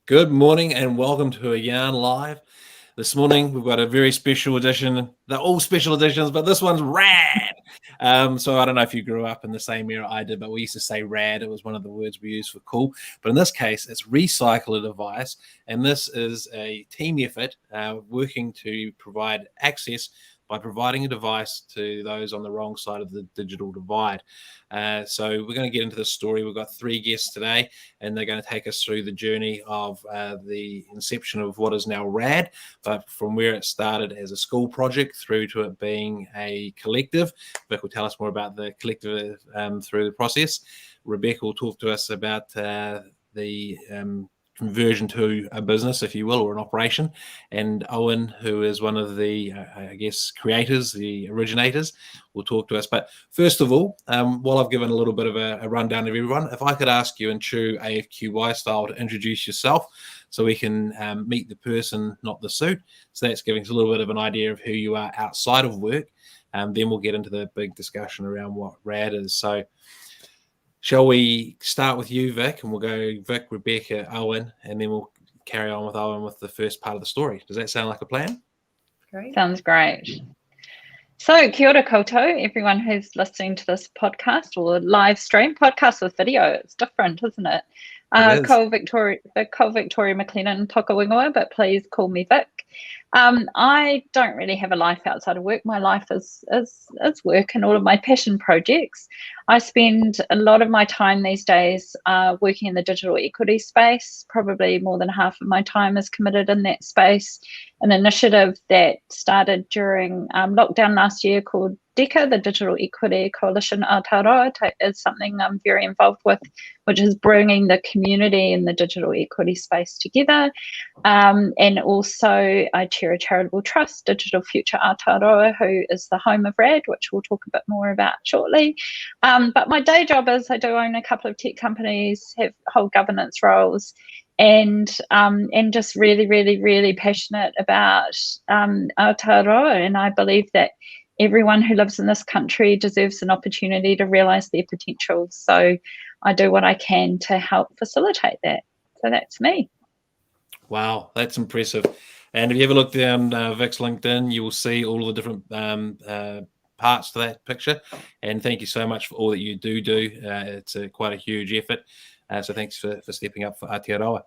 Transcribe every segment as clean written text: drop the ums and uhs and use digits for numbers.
Good morning and welcome to a Yarn Live. This morning we've got a very special edition. They're all special editions, but this one's rad. So I don't know if you grew up in the same era I did, but we used to say rad. It was one of the words we used for cool. But in this case, it's recycle a device, and this is a team effort working to provide access by providing a device to those on the wrong side of the digital divide. So we're going to get into the story. We've got 3 guests today, and they're going to take us through the journey of the inception of what is now R.A.D, but from where it started as a school project through to it being a collective. Vic will tell us more about the collective through the process. Rebecca will talk to us about the conversion to a business, if you will, or an operation. And Owyn, who is one of the, creators, the originators, will talk to us. But first of all, while I've given a little bit of a rundown of everyone, if I could ask you in true AFQY style to introduce yourself so we can meet the person, not the suit. So that's giving us a little bit of an idea of who you are outside of work. Then we'll get into the big discussion around what R.A.D is. So shall we start with you, Vic, and we'll go Vic, Rebecca, Owyn, and then we'll carry on with Owyn with the first part of the story. Does that sound like a plan? Great. Sounds great. So kia ora koutou, everyone who's listening to this podcast or live stream. Podcast with video, it's different, isn't it? Ko Victoria McLennan toka wingua, but please call me Vic. I don't really have a life outside of work. My life is work and all of my passion projects. I spend a lot of my time these days working in the digital equity space. Probably more than half of my time is committed in that space. An initiative that started during lockdown last year called DECA, the Digital Equity Coalition Aotearoa, is something I'm very involved with, which is bringing the community in the digital equity space together. And also I chair a charitable trust, Digital Future Aotearoa, who is the home of R.A.D, which we'll talk a bit more about shortly. But my day job is I do own a couple of tech companies, hold governance roles, and just really, really, really passionate about Aotearoa. And I believe that everyone who lives in this country deserves an opportunity to realise their potential. So I do what I can to help facilitate that. So that's me. Wow, that's impressive. And if you ever look down Vic's LinkedIn, you will see all of the different parts to that picture. And thank you so much for all that you do. It's quite a huge effort. So thanks for stepping up for Aotearoa.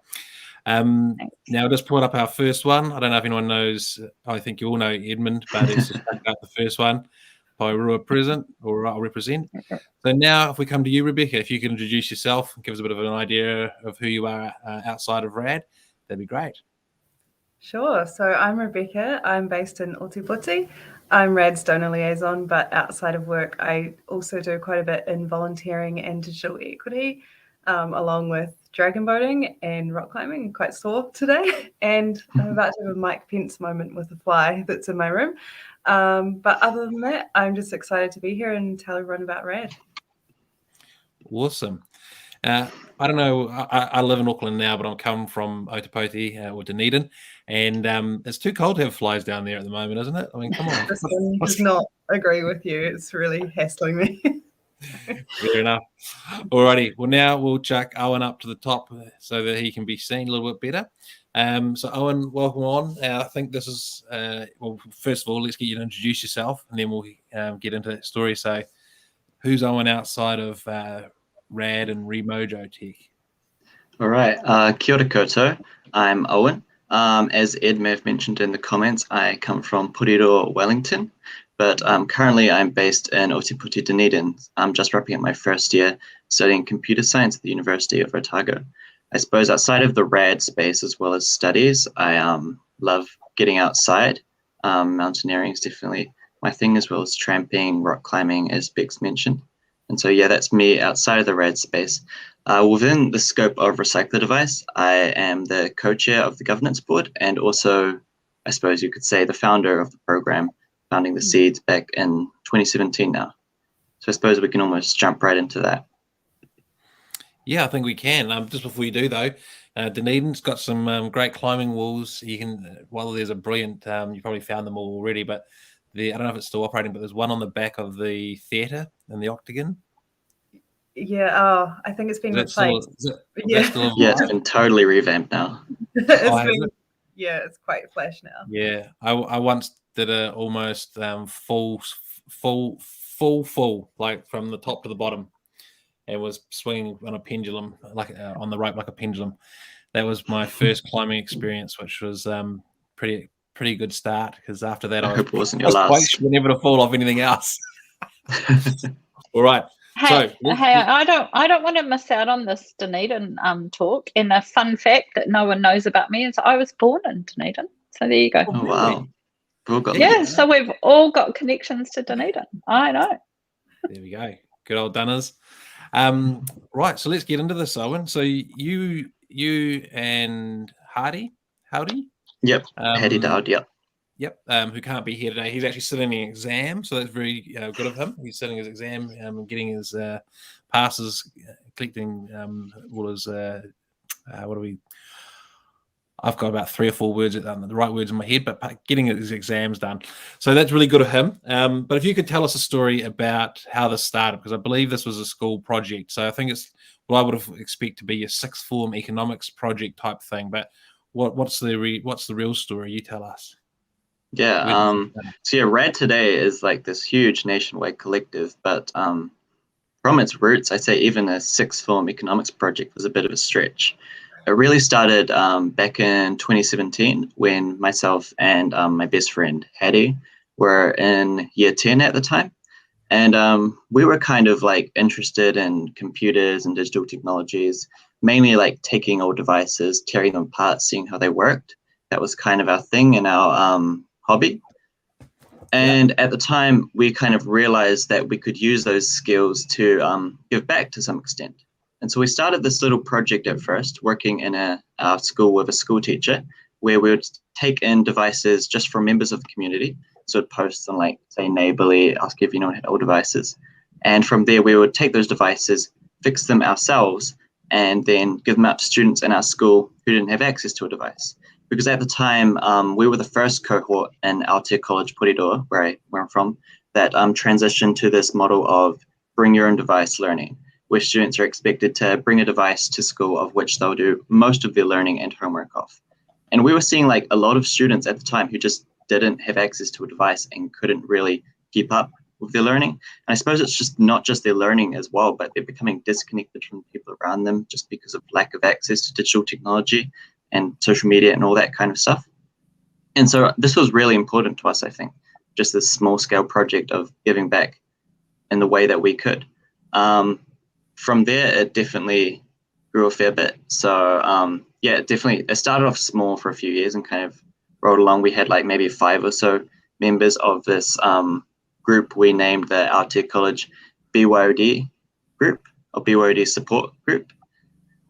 Now, just put up our first one. I don't know if anyone knows. I think you all know Edmund, but it's just about the first one. Pairua present, or I'll represent. So now, if we come to you, Rebecca, if you can introduce yourself, give us a bit of an idea of who you are outside of R.A.D, that'd be great. Sure. So I'm Rebecca. I'm based in Ōtepoti. I'm R.A.D's donor liaison, but outside of work, I also do quite a bit in volunteering and digital equity, along with dragon boating and rock climbing. I'm quite sore today, and I'm about to have a Mike Pence moment with a fly that's in my room. But other than that, I'm just excited to be here and tell everyone about R.A.D. Awesome. I don't know. I live in Auckland now, but I'm coming from Ōtepoti or Dunedin, and it's too cold to have flies down there at the moment, isn't it? I mean, come on. This one does not agree with you. It's really hassling me. Fair enough. Alrighty. Well, now we'll chuck Owyn up to the top so that he can be seen a little bit better. So Owyn, welcome on. I think this is well. First of all, let's get you to introduce yourself, and then we'll get into that story. So, who's Owyn outside of R.A.D and Remojo Tech? All right. Kia ora koutou. I'm Owyn. As Ed may have mentioned in the comments, I come from Puriroa, Wellington, but currently I'm based in Ōtepoti, Dunedin. I'm just wrapping up my first year studying computer science at the University of Otago. I suppose outside of the R.A.D space as well as studies, I love getting outside. Mountaineering is definitely my thing, as well as tramping, rock climbing, as Bex mentioned. And so, yeah, that's me outside of the R.A.D space. Within the scope of Recycle a Device, I am the co-chair of the governance board, and also, I suppose you could say, the founder of the program, founding the seeds back in 2017 now. So I suppose we can almost jump right into that. Yeah, I think we can. Just before you do, though, Dunedin's got some great climbing walls. You can, well, there's a brilliant, you probably found them all already, but I don't know if it's still operating, but there's one on the back of the theatre in the Octagon. Yeah, oh, I think it's been replaced. It's been totally revamped now. It's quite flash now. Yeah, I once did a almost full, like from the top to the bottom, and was swinging on a pendulum, like on the rope like a pendulum. That was my first climbing experience, which was pretty good start, because after that I hope it wasn't your last. Quite sure never to fall off anything else. All right. Hey, I don't want to miss out on this Dunedin talk. And a fun fact that no one knows about me is I was born in Dunedin. So there you go. Oh wow. So we've all got connections to Dunedin. I know. There we go. Good old Dunners. Right, so let's get into this, Owyn. So you and Hadi? Yep. Hadi Dowd, yep. Yep, who can't be here today. He's actually sitting an exam, so that's very good of him. He's sitting his exam and getting his passes, collecting all his I've got about 3 or 4 words, the right words in my head, but getting his exams done. So that's really good of him. But if you could tell us a story about how this started, because I believe this was a school project. So I think it's what I would have expected to be a sixth form economics project type thing. But what's the real story? You tell us. Yeah. So R.A.D today is like this huge nationwide collective, but from its roots, I'd say even a sixth form economics project was a bit of a stretch. It really started back in 2017 when myself and my best friend Hadi were in year 10 at the time. And we were kind of like interested in computers and digital technologies, mainly like taking old devices, tearing them apart, seeing how they worked. That was kind of our thing and our hobby. And at the time, we kind of realized that we could use those skills to give back to some extent. And so we started this little project at first, working in our school with a school teacher, where we would take in devices just from members of the community. So we'd post on, like, say, Neighbourly, ask if anyone had old devices. And from there, we would take those devices, fix them ourselves, and then give them out to students in our school who didn't have access to a device. Because at the time, we were the first cohort in Aotea College Porirua, where I'm from, that transitioned to this model of bring your own device learning, where students are expected to bring a device to school of which they'll do most of their learning and homework off. And we were seeing like a lot of students at the time who just didn't have access to a device and couldn't really keep up with their learning. And I suppose it's just not just their learning as well, but they're becoming disconnected from people around them just because of lack of access to digital technology and social media and all that kind of stuff. And so this was really important to us, I think, just this small scale project of giving back in the way that we could. From there, it definitely grew a fair bit. So it started off small for a few years and kind of rolled along. We had like maybe 5 or so members of this group we named the Aotea College BYOD group, or BYOD support group.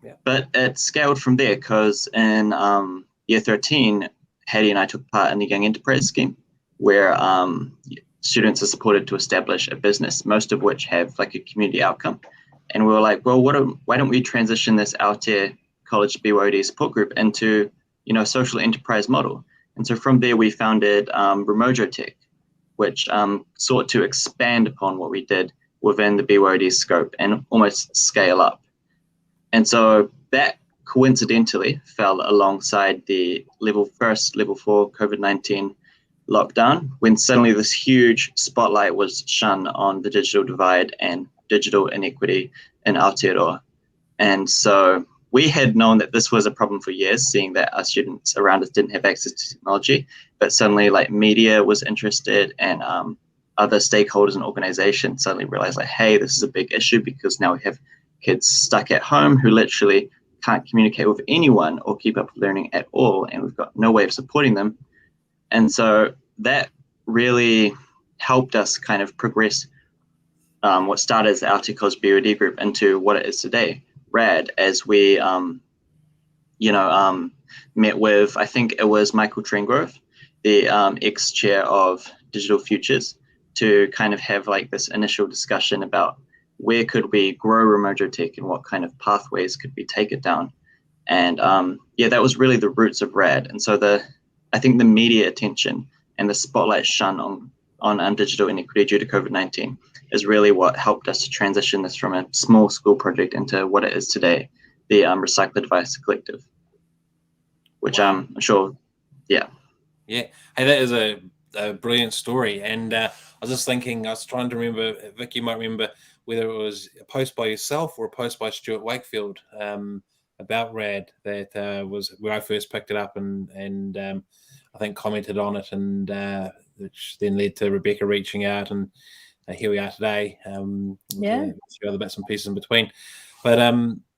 Yeah. But it scaled from there because in year 13, Hadi and I took part in the Young Enterprise Scheme, where students are supported to establish a business, most of which have like a community outcome. And we were like, well, why don't we transition this Aotea College BYOD support group into, social enterprise model? And so from there, we founded Remojo Tech, which sought to expand upon what we did within the BYOD scope and almost scale up. And so that coincidentally fell alongside the level 4 COVID-19 lockdown, when suddenly this huge spotlight was shone on the digital divide and digital inequity in Aotearoa. And so we had known that this was a problem for years, seeing that our students around us didn't have access to technology, but suddenly like media was interested and other stakeholders and organizations suddenly realized like, hey, this is a big issue because now we have kids stuck at home who literally can't communicate with anyone or keep up with learning at all, and we've got no way of supporting them. And so that really helped us kind of progress what started as the Aotea College BYOD group into what it is today, R.A.D, as we, met with, I think it was Michael Trengrove, the ex-chair of Digital Futures, to kind of have like this initial discussion about where could we grow Remojo Tech and what kind of pathways could we take it down. And that was really the roots of R.A.D. And so I think the media attention and the spotlight shone on digital inequity due to COVID-19 is really what helped us to transition this from a small school project into what it is today, the Recycle Device Collective, which I'm sure, yeah. Yeah, hey, that is a brilliant story. And I was just thinking, I was trying to remember, Vic, you might remember whether it was a post by yourself or a post by Stuart Wakefield about R.A.D that was where I first picked it up and I think commented on it, and which then led to Rebecca reaching out, and here we are today. A few other bits and pieces in between. But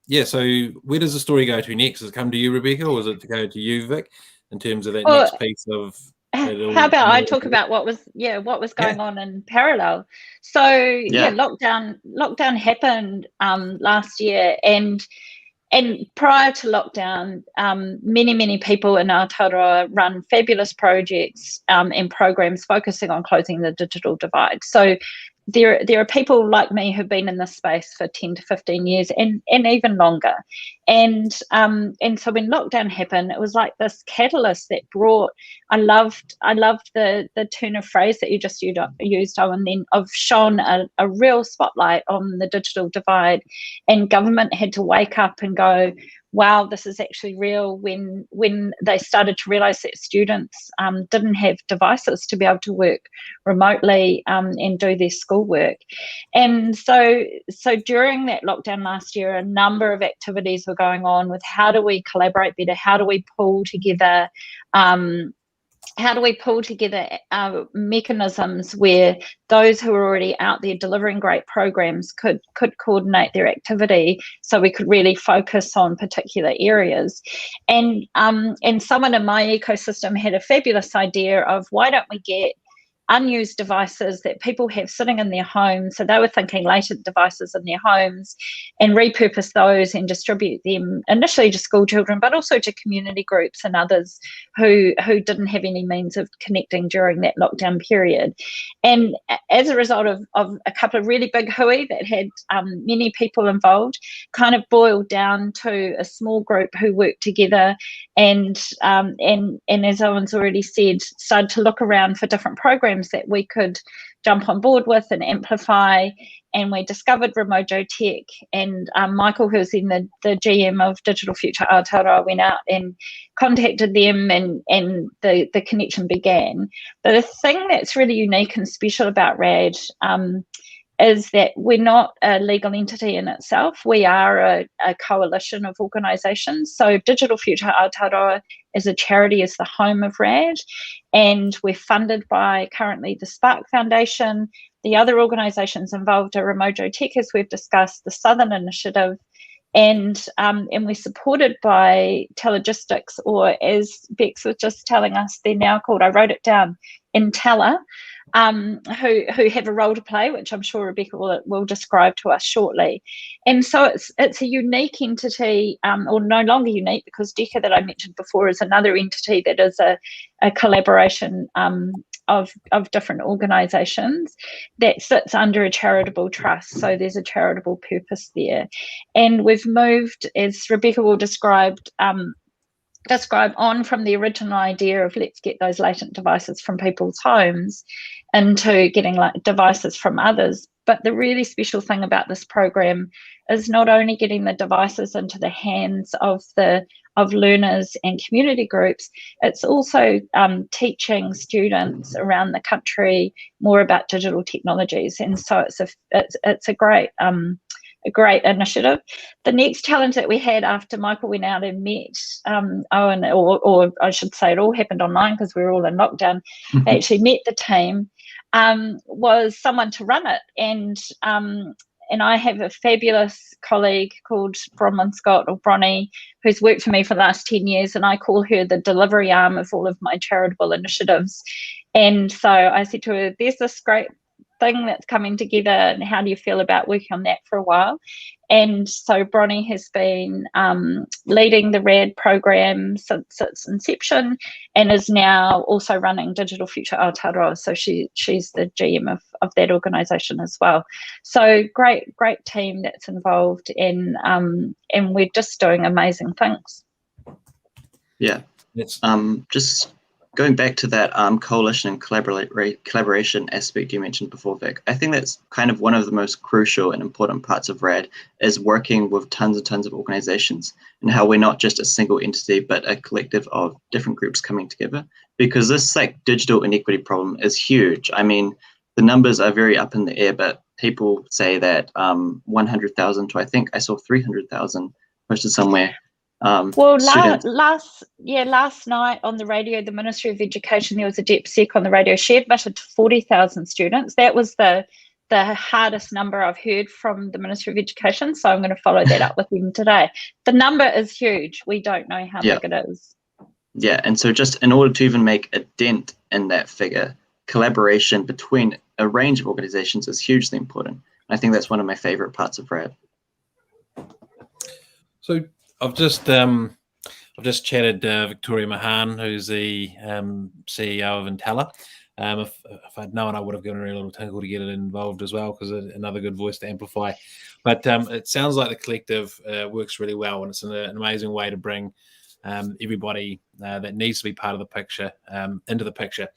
yeah, so where does the story go to next? Does it come to you, Rebecca, or is it to go to you, Vic, in terms of that next piece of how about I talk about what was going on in parallel? So lockdown happened last year, and prior to lockdown, many people in Aotearoa run fabulous projects and programs focusing on closing the digital divide. So there are people like me who've been in this space for 10 to 15 years and even longer. And so when lockdown happened, it was like this catalyst that brought, I loved the turn of phrase that you just used, Owen, then of shone a real spotlight on the digital divide, and government had to wake up and go, wow, this is actually real, when they started to realize that students didn't have devices to be able to work remotely and do their schoolwork. And so during that lockdown last year, a number of activities were going on with how do we collaborate better, how do we pull together mechanisms where those who are already out there delivering great programs could coordinate their activity, so we could really focus on particular areas. And someone in my ecosystem had a fabulous idea of, why don't we get unused devices that people have sitting in their homes, so they were thinking latent devices in their homes, and repurpose those and distribute them initially to school children, but also to community groups and others who didn't have any means of connecting during that lockdown period. And as a result of a couple of really big hui that had many people involved, kind of boiled down to a small group who worked together and as Owen's already said, started to look around for different programs that we could jump on board with and amplify. And we discovered Ramojo Tech, and Michael, who's in the GM of Digital Future Aotearoa, went out and contacted them, and the connection began. But the thing that's really unique and special about R.A.D is that we're not a legal entity in itself. We are a coalition of organisations. So Digital Future Aotearoa as a charity is the home of R.A.D, and we're funded by currently the Spark Foundation. The other organisations involved are Ramojo Tech, as we've discussed, the Southern Initiative, and we're supported by Telegistics, or as Bex was just telling us, they're now called, I wrote it down, Intella, who have a role to play, which I'm sure Rebecca will describe to us shortly. And so it's a unique entity, or no longer unique, because DECA, that I mentioned before, is another entity that is a collaboration of different organisations that sits under a charitable trust. So there's a charitable purpose there. And we've moved, as Rebecca will describe on from the original idea of let's get those latent devices from people's homes into getting devices from others. But the really special thing about this program is not only getting the devices into the hands of learners and community groups, it's also teaching students around the country more about digital technologies. And so it's a great initiative. The next challenge that we had after Michael went out and met Owen, or I should say it all happened online because we were all in lockdown, actually met the team, was someone to run it. And I have a fabulous colleague called Bronwyn or Bronny, who's worked for me for the last 10 years, and I call her the delivery arm of all of my charitable initiatives. And so I said to her, there's this great thing that's coming together, and how do you feel about working on that for a while? And so Bronny has been leading the R.A.D program since its inception, and is now also running Digital Future Aotearoa. So she's the GM of that organisation as well. So great team that's involved, and we're just doing amazing things. Yeah, just going back to that coalition and collaboration aspect you mentioned before, Vic, I think that's kind of one of the most crucial and important parts of R.A.D is working with tons and tons of organizations, and how we're not just a single entity, but a collective of different groups coming together. Because this like digital inequity problem is huge. I mean, the numbers are very up in the air, but people say that 100,000 to I think I saw 300,000 posted somewhere. Well, last night on the radio, the Ministry of Education, there was a DepSec on the radio. She admitted to 40,000 students. That was the hardest number I've heard from the Ministry of Education, so I'm going to follow that up with them today. The number is huge. We don't know how big it is. Yeah, and so just in order to even make a dent in that figure, collaboration between a range of organizations is hugely important. I think that's one of my favorite parts of R.A.D. So I've just chatted Victoria Mahan, who's the CEO of Intella. If I'd known, I would have given her a little tinkle to get it involved as well, because another good voice to amplify. But it sounds like the collective works really well, and it's an amazing way to bring everybody that needs to be part of the picture into the picture.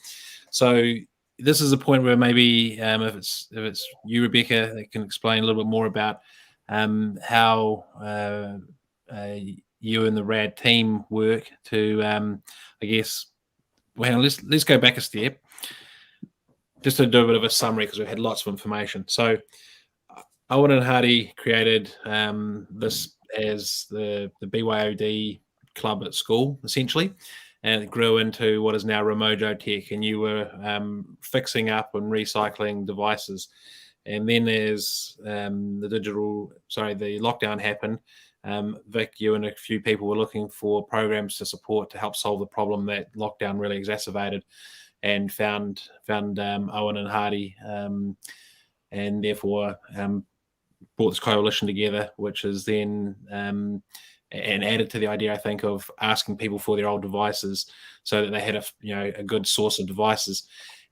So this is a point where maybe if it's you, Rebecca, that can explain a little bit more about how you and the R.A.D team work to, I guess. Well, let's go back a step, just to do a bit of a summary, because we've had lots of information. So Owyn and Hadi created this as the BYOD club at school, essentially, and it grew into what is now Remojo Tech, and you were fixing up and recycling devices. And then as the lockdown happened, Vic, you and a few people were looking for programs to support to help solve the problem that lockdown really exacerbated, and found Owyn and Hadi, and therefore brought this coalition together, which is then and added to the idea, I think, of asking people for their old devices so that they had a good source of devices.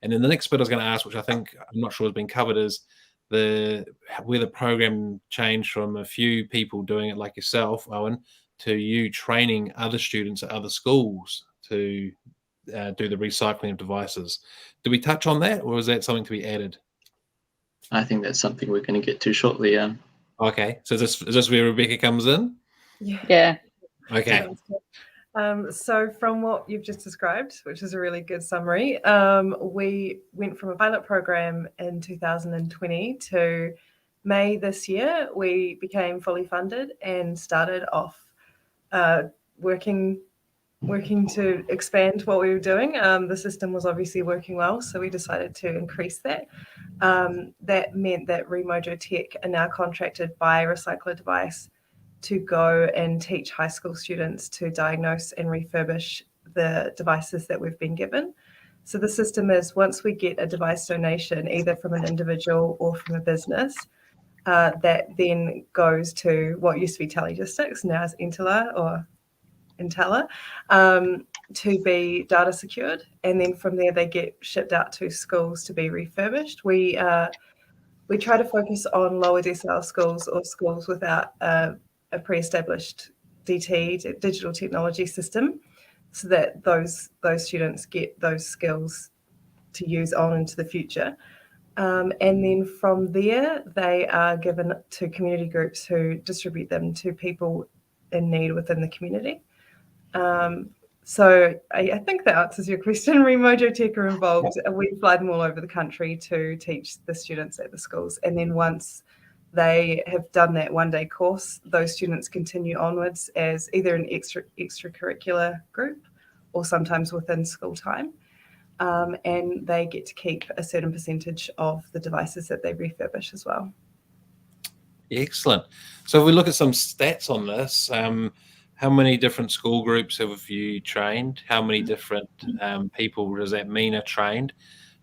And then the next bit I was going to ask, which I think I'm not sure has been covered, is where the program changed from a few people doing it like yourself, Owyn, to you training other students at other schools to do the recycling of devices. Do we touch on that, or is that something to be added? I think that's something we're going to get to shortly. Okay, so is this where Rebecca comes in? Yeah. Okay. So from what you've just described, which is a really good summary, we went from a pilot program in 2020 to May this year. We became fully funded and started off working to expand what we were doing. The system was obviously working well, so we decided to increase that. That meant that Remojo Tech are now contracted by Recycler Device to go and teach high school students to diagnose and refurbish the devices that we've been given. So the system is, once we get a device donation, either from an individual or from a business, that then goes to what used to be Telegistics, now is Intella, to be data secured. And then from there, they get shipped out to schools to be refurbished. We try to focus on lower decile schools, or schools without a pre-established DT, digital technology system, so that those students get those skills to use on into the future. And then from there, they are given to community groups who distribute them to people in need within the community. So I think that answers your question. Remojo Tech are involved. We fly them all over the country to teach the students at the schools. And then once they have done that one-day course, those students continue onwards as either an extracurricular group or sometimes within school time. And they get to keep a certain percentage of the devices that they refurbish as well. Excellent. So if we look at some stats on this, how many different school groups have you trained? How many different people does that mean are trained?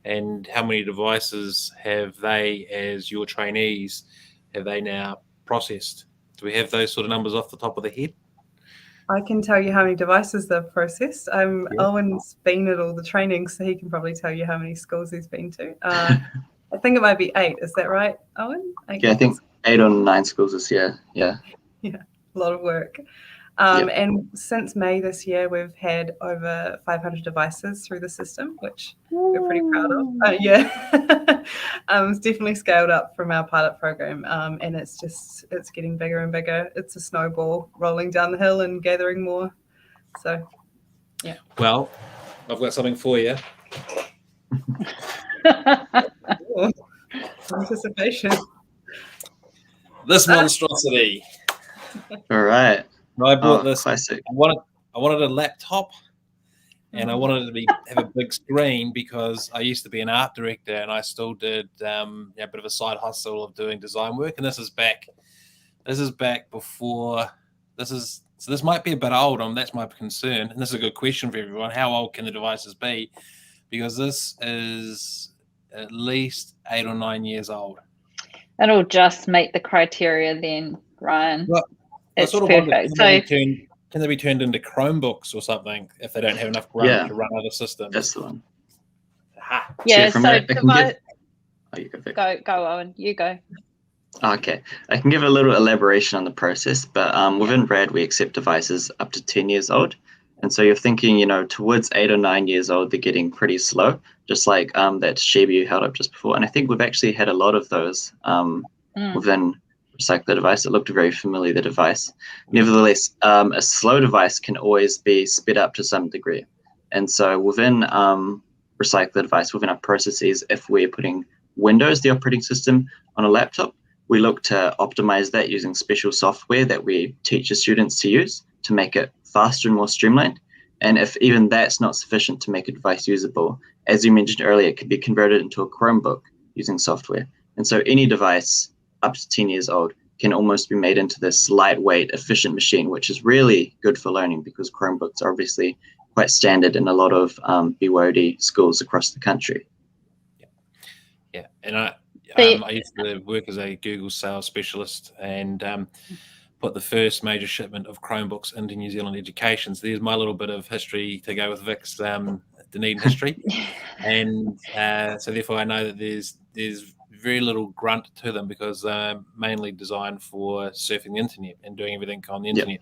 And how many devices have they, as your trainees, have they now processed? Do we have those sort of numbers off the top of the head? I can tell you how many devices they've processed. Owen's been at all the trainings, so he can probably tell you how many schools he's been to. I think it might be 8. Is that right, Owyn? I think 8 or 9 schools this year. Yeah. Yeah, a lot of work. And since May this year, we've had over 500 devices through the system, which we're pretty proud of. It's definitely scaled up from our pilot program, and it's getting bigger and bigger. It's a snowball rolling down the hill and gathering more. So, yeah. Well, I've got something for you. Ooh, anticipation. This monstrosity. All right. I bought this. Classic. I wanted a laptop, and I wanted it to have a big screen because I used to be an art director, and I still did a bit of a side hustle of doing design work. And this is back before. So this might be a bit old. That's my concern, and this is a good question for everyone. How old can the devices be? Because this is at least 8 or 9 years old. It'll just meet the criteria then, Ryan. Well, it's sort of perfect. Can they be turned into Chromebooks or something if they don't have enough RAM to run other systems? That's the one. Aha. Yeah, so go, Owen. You go. Okay, I can give a little elaboration on the process, but within R.A.D, we accept devices up to 10 years old. And so you're thinking, towards 8 or 9 years old, they're getting pretty slow, just like that Sheba you held up just before. And I think we've actually had a lot of those within Recycle the Device. It looked very familiar, the device. Nevertheless, a slow device can always be sped up to some degree. And so within Recycle the Device, within our processes, if we're putting Windows, the operating system, on a laptop, we look to optimize that using special software that we teach the students to use to make it faster and more streamlined. And if even that's not sufficient to make a device usable, as you mentioned earlier, it could be converted into a Chromebook using software. And so any device up to 10 years old can almost be made into this lightweight, efficient machine, which is really good for learning because Chromebooks are obviously quite standard in a lot of BYOD schools across the country. Yeah, and I used to work as a Google sales specialist and put the first major shipment of Chromebooks into New Zealand education. So there's my little bit of history to go with Vic's Dunedin history. And so therefore I know that there's very little grunt to them because they're mainly designed for surfing the internet and doing everything on the internet.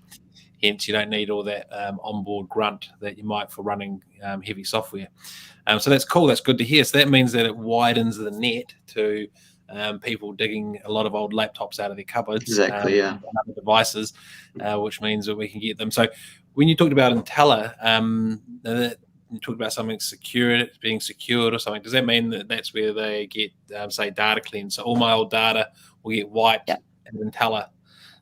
Hence, you don't need all that onboard grunt that you might for running heavy software. So that's cool. That's good to hear. So that means that it widens the net to people digging a lot of old laptops out of their cupboards. Exactly, and other devices, which means that we can get them. So when you talked about Intella, you talked about something being secured or something. Does that mean that that's where they get, say, data cleanse? So all my old data will get wiped in Intella,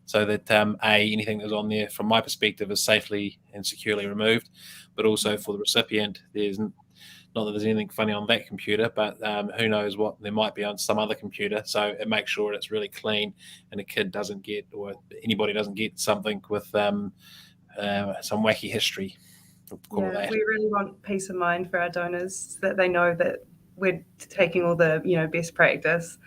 so that anything that's on there, from my perspective, is safely and securely removed. But also for the recipient, there's not that there's anything funny on that computer, but who knows what there might be on some other computer. So it makes sure it's really clean, and a kid doesn't get, or anybody doesn't get something with some wacky history. We really want peace of mind for our donors, that they know that we're taking all the best practice.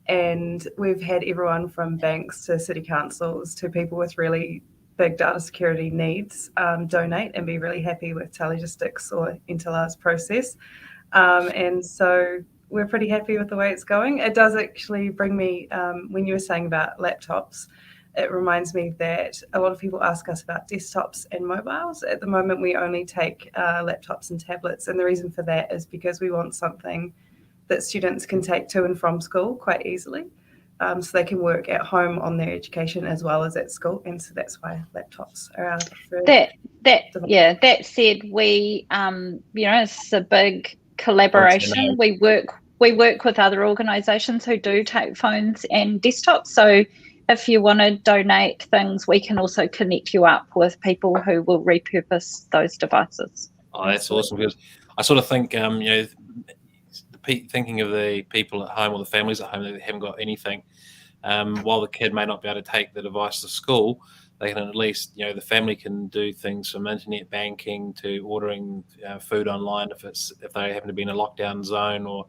And we've had everyone from banks to city councils to people with really big data security needs donate and be really happy with Telegistics or Intella's process. And so we're pretty happy with the way it's going. It does actually bring me, when you were saying about laptops, it reminds me that a lot of people ask us about desktops and mobiles. At the moment, we only take laptops and tablets. And the reason for that is because we want something that students can take to and from school quite easily. So they can work at home on their education as well as at school. And so that's why laptops are our preferred. That said, we, it's a big collaboration. We work with other organisations who do take phones and desktops. So if you want to donate things, we can also connect you up with people who will repurpose those devices. Oh, that's awesome, because I sort of think, thinking of the people at home or the families at home that haven't got anything, while the kid may not be able to take the device to school, they can at least, the family can do things from internet banking to ordering food online if they happen to be in a lockdown zone or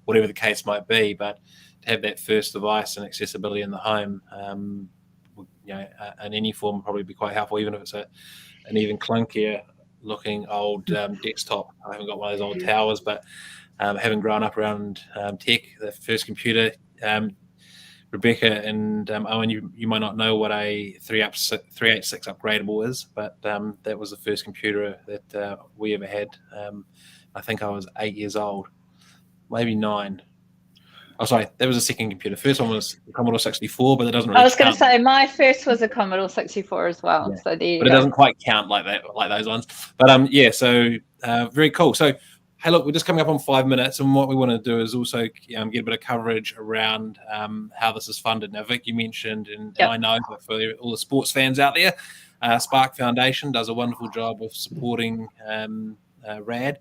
whatever the case might be. But to have that first device and accessibility in the home, in any form, would probably be quite helpful, even if it's an even clunkier looking old desktop. I haven't got one of those old towers, but having grown up around tech, the first computer Rebecca and Owen, you might not know what a 386 upgradable is, but that was the first computer that we ever had. I think I was 8 years old, maybe 9. Oh, sorry, that was the second computer. First one was the Commodore 64, but it doesn't really I was going to count. say my first was a Commodore 64 as well. Yeah. So there you but it go. doesn't quite count like that, like those ones. But yeah, so very cool. So hey, look, we're just coming up on 5 minutes, and what we want to do is also get a bit of coverage around how this is funded. Now, Vic, you mentioned, and I know that for all the sports fans out there, Spark Foundation does a wonderful job of supporting R.A.D.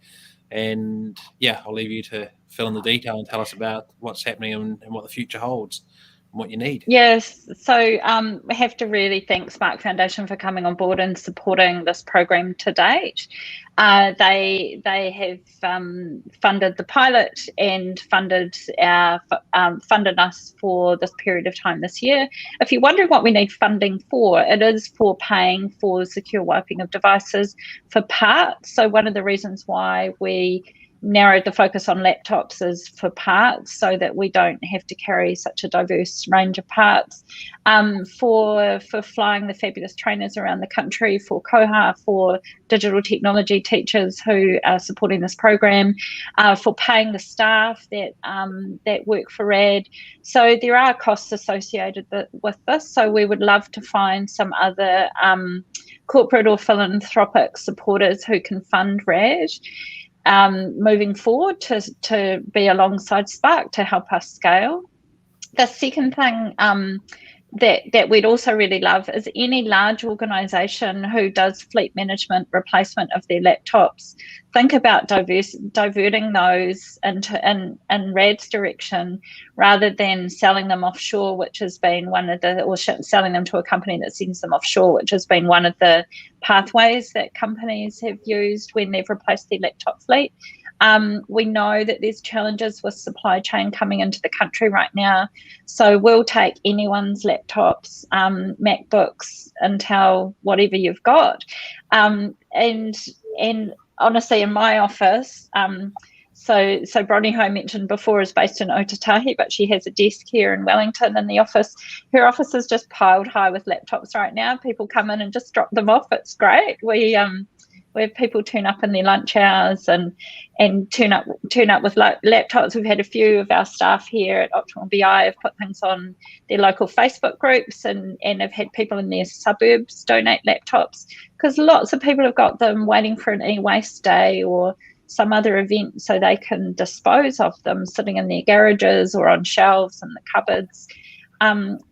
And yeah, I'll leave you to fill in the detail and tell us about what's happening and what the future holds and what you need. Yes, so we have to really thank Spark Foundation for coming on board and supporting this program to date. They have funded the pilot and funded us for this period of time this year. If you're wondering what we need funding for, it is for paying for secure wiping of devices for parts. So one of the reasons why we narrowed the focus on laptops is for parts, so that we don't have to carry such a diverse range of parts. For flying the fabulous trainers around the country, for Koha, for digital technology teachers who are supporting this program, for paying the staff that work for R.A.D. So there are costs associated with this. So we would love to find some other corporate or philanthropic supporters who can fund R.A.D. Moving forward to be alongside Spark to help us scale. The second thing that we'd also really love is any large organisation who does fleet management replacement of their laptops. Think about diverting those in R.A.D.'s direction rather than selling them offshore, which has been selling them to a company that sends them offshore, which has been one of the pathways that companies have used when they've replaced their laptop fleet. We know that there's challenges with supply chain coming into the country right now. So we'll take anyone's laptops, MacBooks, Intel, whatever you've got. And honestly, in my office, so Bronnie, who I mentioned before, is based in Otatahi, but she has a desk here in Wellington in the office. Her office is just piled high with laptops right now. People come in and just drop them off. It's great. We have people turn up in their lunch hours and turn up with laptops. We've had a few of our staff here at Optimal BI have put things on their local Facebook groups and have had people in their suburbs donate laptops, because lots of people have got them waiting for an e-waste day or some other event so they can dispose of them sitting in their garages or on shelves in the cupboards.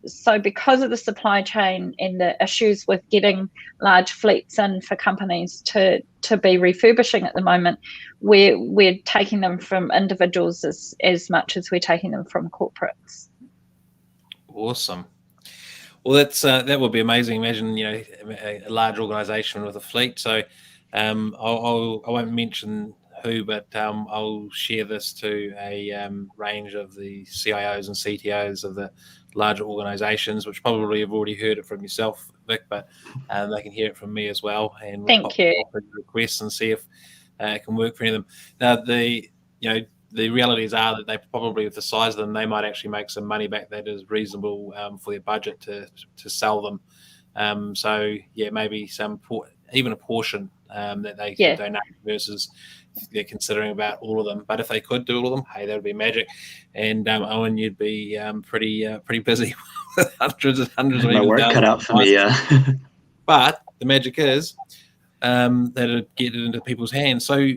So because of the supply chain and the issues with getting large fleets in for companies to be refurbishing at the moment, we're taking them from individuals as much as we're taking them from corporates. Awesome. Well, that would be amazing. Imagine a large organisation with a fleet. So I won't mention who, but I'll share this to a range of the CIOs and CTOs of the larger organisations, which probably have already heard it from yourself, Vic, but they can hear it from me as well. And we'll Thank you. Requests and see if it can work for any of them. Now, the realities are that they probably, with the size of them, they might actually make some money back that is reasonable for their budget to sell them. So yeah, maybe even a portion that they can donate versus they're considering about all of them. But if they could do all of them, hey, that would be magic. And Owen, you'd be pretty busy with hundreds of my work cut out for me, yeah. But the magic is that it'd get it into people's hands. So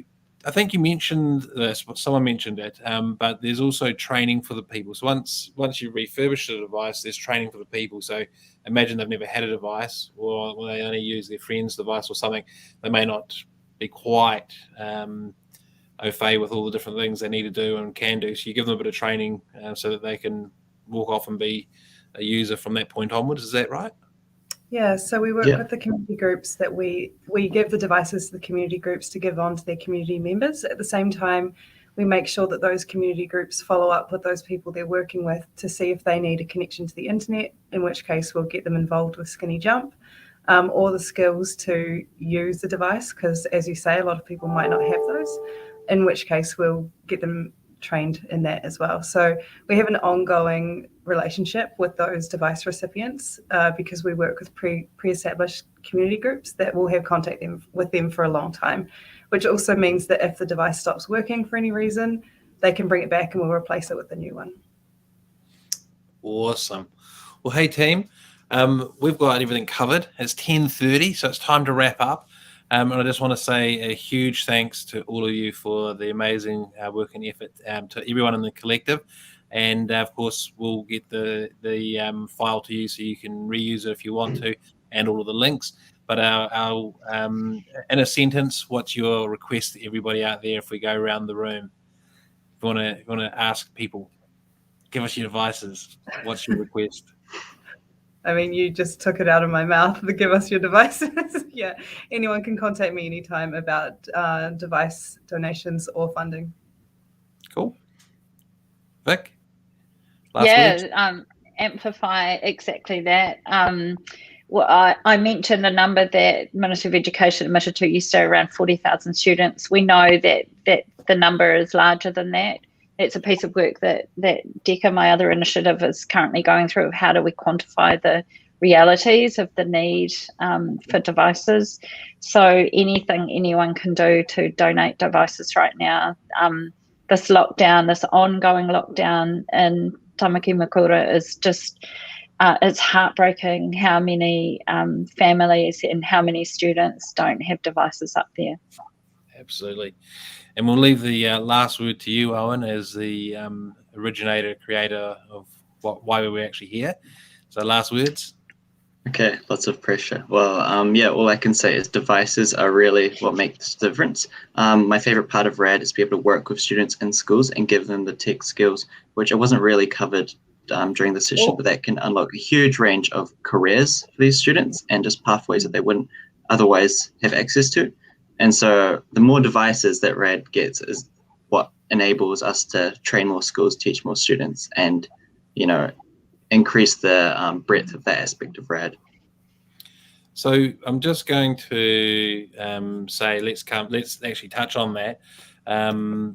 I think you mentioned this, someone mentioned it, but there's also training for the people. So once you refurbish the device, there's training for the people. So imagine they've never had a device, or they only use their friend's device or something. They may not be quite au fait with all the different things they need to do and can do. So you give them a bit of training so that they can walk off and be a user from that point onwards. Is that right? Yeah, so we work with the community groups that we give the devices to the community groups to give on to their community members. At the same time, we make sure that those community groups follow up with those people they're working with to see if they need a connection to the internet, in which case we'll get them involved with Skinny Jump, or the skills to use the device, because as you say, a lot of people might not have those, in which case we'll get them trained in that as well. So we have an ongoing relationship with those device recipients because we work with pre-established community groups that will have contact with them for a long time, which also means that if the device stops working for any reason, they can bring it back and we'll replace it with a new one. Awesome. Well, hey team, we've got everything covered. It's 10:30, so it's time to wrap up. And I just want to say a huge thanks to all of you for the amazing work and effort, to everyone in the collective. And of course, we'll get the file to you so you can reuse it if you want to, and all of the links. But our in a sentence, what's your request to everybody out there if we go around the room? If you want to ask people, give us your devices. What's your request? I mean, you just took it out of my mouth. To give us your devices. Yeah, anyone can contact me anytime about device donations or funding. Cool. Vic? Last words? Amplify exactly that. Well, I mentioned a number that Ministry of Education admitted to yesterday, around 40,000 students. We know that the number is larger than that. It's a piece of work that DECA, my other initiative, is currently going through. How do we quantify the realities of the need for devices? So anything anyone can do to donate devices right now. This lockdown, this ongoing lockdown in Tamaki Makaurau is just, it's heartbreaking how many families and how many students don't have devices up there. Absolutely. And we'll leave the last word to you, Owen, as the originator, creator of why we were actually here. So last words. Okay, lots of pressure. Well, yeah, all I can say is devices are really what makes the difference. My favorite part of R.A.D is to be able to work with students in schools and give them the tech skills, which I wasn't really covered during the session, but that can unlock a huge range of careers for these students and just pathways that they wouldn't otherwise have access to. And so the more devices that R.A.D gets is what enables us to train more schools, teach more students, and, increase the breadth of that aspect of R.A.D. So I'm just going to say, let's actually touch on that. I'm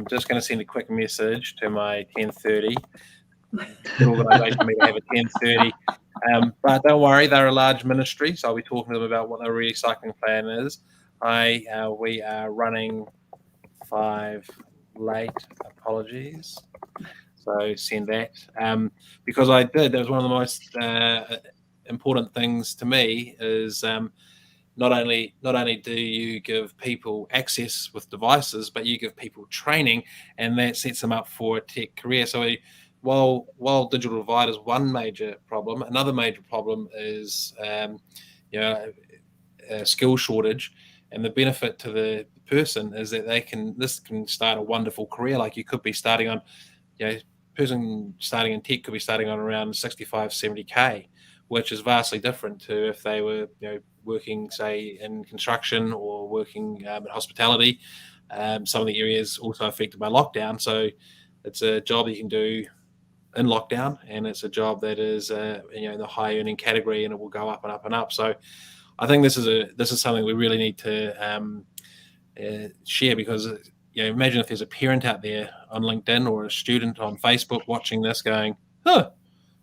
just going to send a quick message to my 10:30 organisation meeting. I have a 10:30, but don't worry, they're a large ministry, so I'll be talking to them about what their recycling plan is. We are running 5 late. Apologies. So send that because I did. That was one of the most important things to me. Is not only do you give people access with devices, but you give people training, and that sets them up for a tech career. So while digital divide is one major problem, another major problem is a skill shortage. And the benefit to the person is that this can start a wonderful career. Like you could be starting on, person starting in tech could be starting on around 65, 70K, which is vastly different to if they were, working, say, in construction or working in hospitality. Some of the areas also affected by lockdown. So it's a job that you can do in lockdown, and it's a job that is, in the high earning category, and it will go up and up and up. So I think this is something we really need to share, because imagine if there's a parent out there on LinkedIn or a student on Facebook watching this going,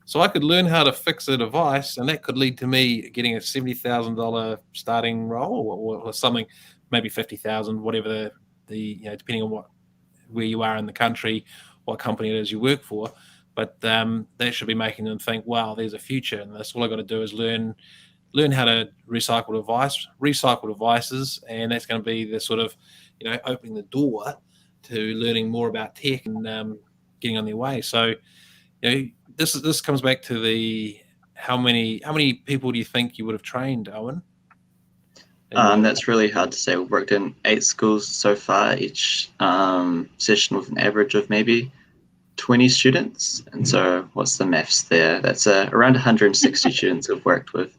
so I could learn how to fix a device, and that could lead to me getting a $70,000 starting role or something, maybe 50,000, whatever the depending on where you are in the country, what company it is you work for. But that should be making them think, wow, there's a future, and that's all I got to do is learn how to recycle devices, and that's going to be the sort of, opening the door to learning more about tech and getting on their way. So, this comes back to the how many people do you think you would have trained, Owen? That's really hard to say. We've worked in 8 schools so far, each session with an average of maybe 20 students. And so what's the maths there? That's around 160 students we've worked with.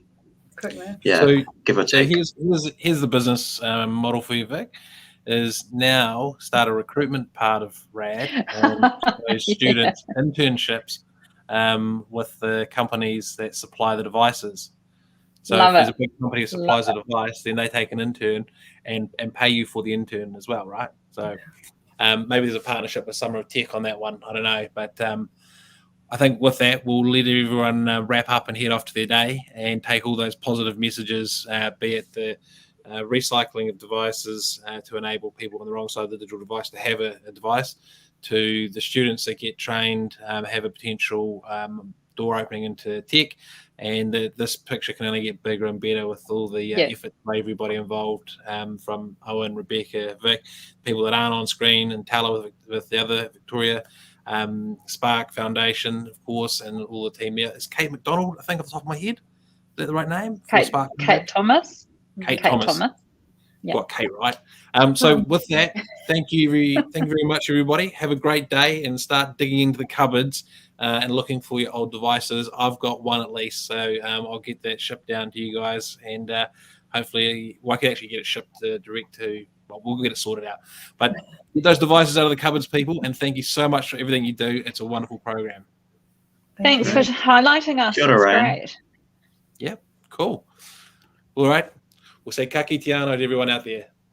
Yeah, so, give or take. Here's the business model for you, Vic, is now start a recruitment part of R.A.D and those students internships with the companies that supply the devices. So if there's a big company that supplies a device, then they take an intern and pay you for the intern as well, right? So Maybe there's a partnership with Summer of Tech on that one. I don't know. But I think with that, we'll let everyone wrap up and head off to their day and take all those positive messages, be it the recycling of devices to enable people on the wrong side of the digital device to have a device, to the students that get trained, have a potential door opening into tech, and this picture can only get bigger and better with all the effort by everybody involved, from Owen, Rebecca, Vic, people that aren't on screen, and Tala with the other Victoria, Spark Foundation, of course, and all the team. It's Kate McDonald, I think, off the top of my head. Is that the right name? Kate Thomas. Kate Thomas. Yep. Got Kate right. So with that, thank you very much, everybody. Have a great day and start digging into the cupboards and looking for your old devices. I've got one at least, so I'll get that shipped down to you guys, and hopefully I can actually get it shipped direct to. Well, we'll get it sorted out. But get those devices out of the cupboards, people, and thank you so much for everything you do. It's a wonderful program. Thanks for highlighting us. It's great. Yep, cool. All right. We'll say ka kite anō to everyone out there.